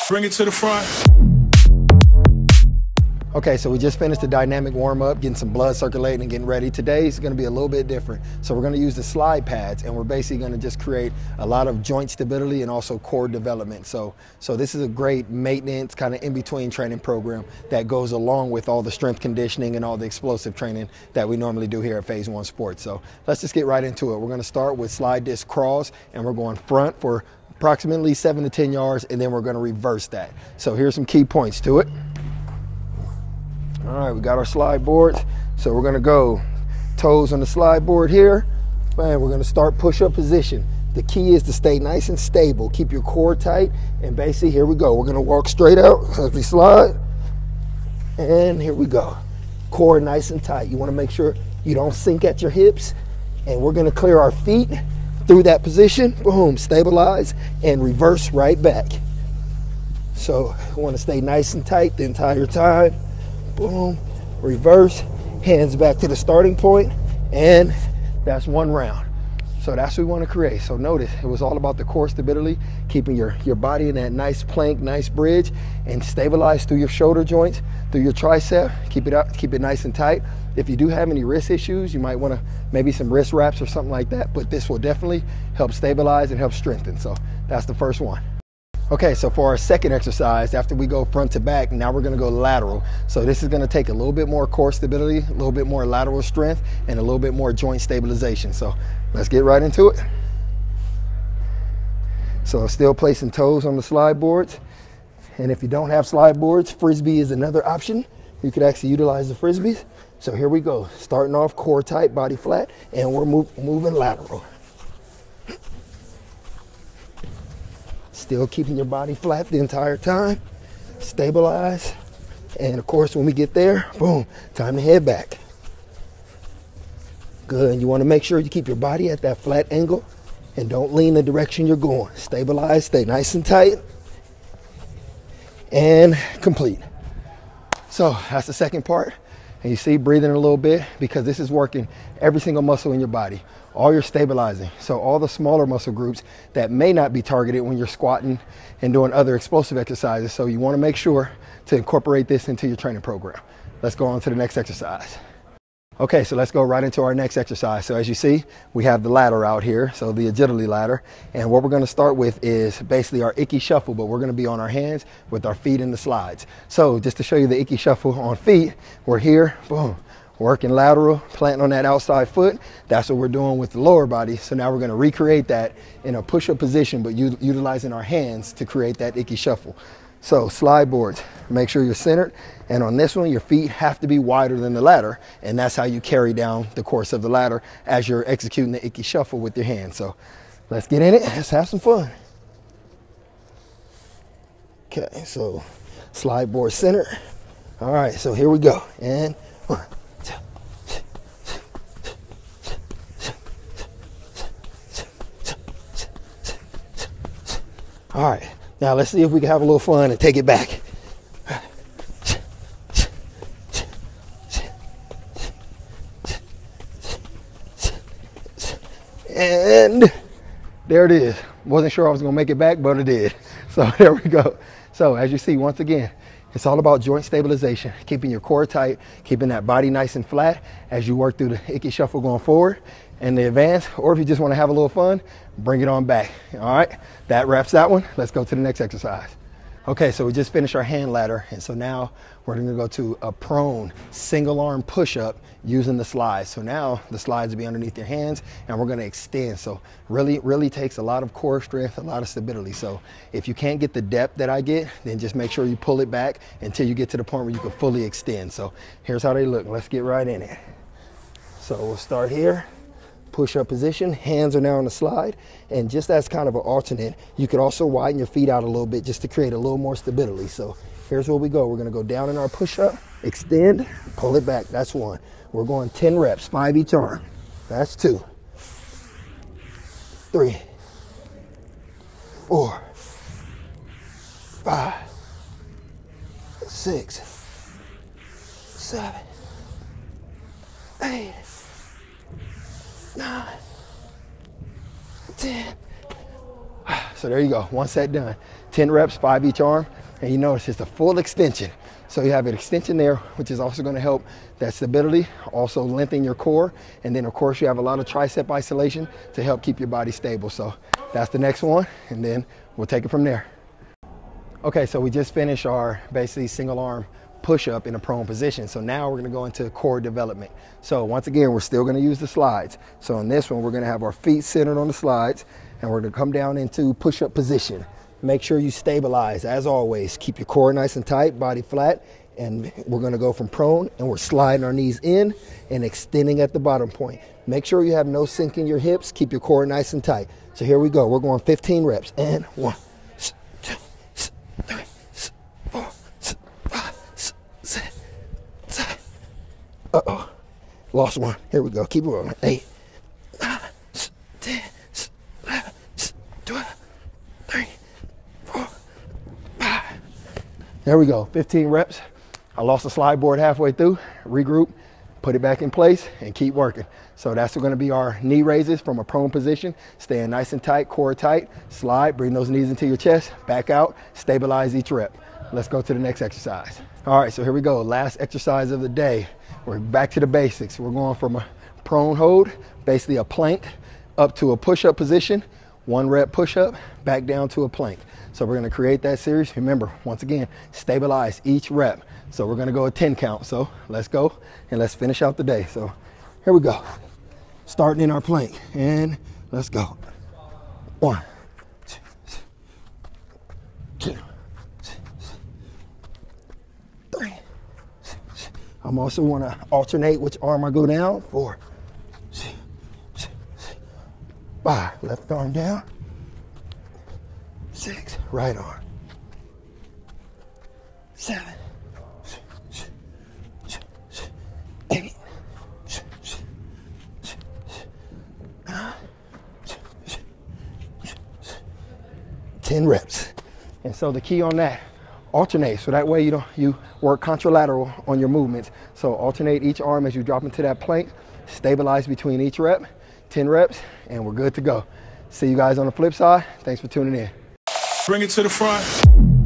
Bring it to the front. Okay, so we just finished the dynamic warm-up, getting some blood circulating and getting ready. Today's gonna be a little bit different. So we're gonna use the slide pads, and we're basically gonna just create a lot of joint stability and also core development. So this is a great maintenance, kind of in-between training program that goes along with all the strength conditioning and all the explosive training that we normally do here at Phase 1 Sports. So let's just get right into it. We're gonna start with slide disc crawls, and we're going front for approximately 7 to 10 yards, and then we're gonna reverse that. So here's some key points to it. All right, we got our slide boards. So we're gonna go toes on the slide board here, and we're gonna start push-up position. The key is to stay nice and stable. Keep your core tight, and basically, here we go. We're gonna walk straight out as we slide, and here we go. Core nice and tight. You wanna make sure you don't sink at your hips, and we're gonna clear our feet through that position. Boom, stabilize, and reverse right back. So you wanna stay nice and tight the entire time. Boom, reverse, hands back to the starting point, and that's one round. So that's what we want to create. So notice it was all about the core stability, keeping your body in that nice plank, nice bridge, and stabilize through your shoulder joints, through your tricep. Keep it up, keep it nice and tight. If you do have any wrist issues, you might want to maybe some wrist wraps or something like that, but this will definitely help stabilize and help strengthen. So that's the first one. Okay, so for our second exercise, after we go front to back, now we're gonna go lateral. So this is gonna take a little bit more core stability, a little bit more lateral strength, and a little bit more joint stabilization. So let's get right into it. So still placing toes on the slide boards. And if you don't have slide boards, Frisbee is another option. You could actually utilize the Frisbees. So here we go, starting off core tight, body flat, and we're moving lateral. Still keeping your body flat the entire time. Stabilize. And of course, when we get there, boom, time to head back. Good. You want to make sure you keep your body at that flat angle and don't lean the direction you're going. Stabilize, stay nice and tight, and complete. So that's the second part. And you see, breathing a little bit, because this is working every single muscle in your body. All you're stabilizing. So all the smaller muscle groups that may not be targeted when you're squatting and doing other explosive exercises. So you want to make sure to incorporate this into your training program. Let's go on to the next exercise. Okay, so let's go right into our next exercise. So as you see, we have the ladder out here, so the agility ladder. And what we're gonna start with is basically our icky shuffle, but we're gonna be on our hands with our feet in the slides. So just to show you the icky shuffle on feet, we're here, boom, working lateral, planting on that outside foot. That's what we're doing with the lower body. So now we're gonna recreate that in a push-up position, but utilizing our hands to create that icky shuffle. So slide boards, make sure you're centered. And on this one, your feet have to be wider than the ladder. And that's how you carry down the course of the ladder as you're executing the icky shuffle with your hands. So let's get in it, let's have some fun. Okay, so slide board center. All right, so here we go. And 1, 2. All right. Now let's see if we can have a little fun and take it back. And there it is. Wasn't sure I was gonna make it back, but it did. So there we go. So as you see, once again, it's all about joint stabilization, keeping your core tight, keeping that body nice and flat as you work through the icky shuffle going forward and the advance, or if you just want to have a little fun, bring it on back. All right, that wraps that one. Let's go to the next exercise. Okay, so we just finished our hand ladder, and so now we're gonna go to a prone single arm push-up using the slides. So now the slides will be underneath your hands, and we're gonna extend. So really takes a lot of core strength, a lot of stability. So if you can't get the depth that I get, then just make sure you pull it back until you get to the point where you can fully extend. So here's how they look. Let's get right in it. So we'll start here. Push-up position, hands are now on the slide, and just as kind of an alternate, you could also widen your feet out a little bit just to create a little more stability. So here's where we go. We're gonna go down in our push-up, extend, pull it back, that's 1. We're going 10 reps, 5 each arm, that's 2, 3, 4, 5, 6, 7, 8, 9, 10. So there you go, 1 set done. 10 reps, 5 each arm. And you notice it's a full extension. So you have an extension there, which is also gonna help that stability, also lengthen your core. And then of course you have a lot of tricep isolation to help keep your body stable. So that's the next one, and then we'll take it from there. Okay, so we just finished our basically single arm push-up in a prone position. So now we're gonna go into core development. So once again, we're still gonna use the slides. So in this one, we're gonna have our feet centered on the slides, and we're gonna come down into push-up position. Make sure you stabilize, as always. Keep your core nice and tight, body flat, and we're gonna go from prone, and we're sliding our knees in and extending at the bottom point. Make sure you have no sink in your hips. Keep your core nice and tight. So here we go. We're going 15 reps. And 1, 2, 3, 4, 5, 6, 7. Uh-oh. Lost one. Here we go. Keep it rolling. 8, 9, 10, 11, 12, 13, 4, 5. There we go. 15 reps. I lost the slide board halfway through. Regroup, put it back in place, and keep working. So that's going to be our knee raises from a prone position. Staying nice and tight, core tight. Slide, bring those knees into your chest, back out, stabilize each rep. Let's go to the next exercise. All right, so here we go. Last exercise of the day. We're back to the basics. We're going from a prone hold, basically a plank, up to a push-up position, 1 rep push-up, back down to a plank. So we're gonna create that series. Remember, once again, stabilize each rep. So we're gonna go a 10 count. So let's go and let's finish out the day. So here we go. Starting in our plank, and let's go. 1, 2, 3. I'm also wanna alternate which arm I go down. 4, 5, left arm down. 6, right arm. 7, 8, 9, 10 reps. And so the key on that, alternate, so that way you work contralateral on your movements. So alternate each arm as you drop into that plank, stabilize between each rep, 10 reps, and we're good to go. See you guys on the flip side. Thanks for tuning in. Bring it to the front.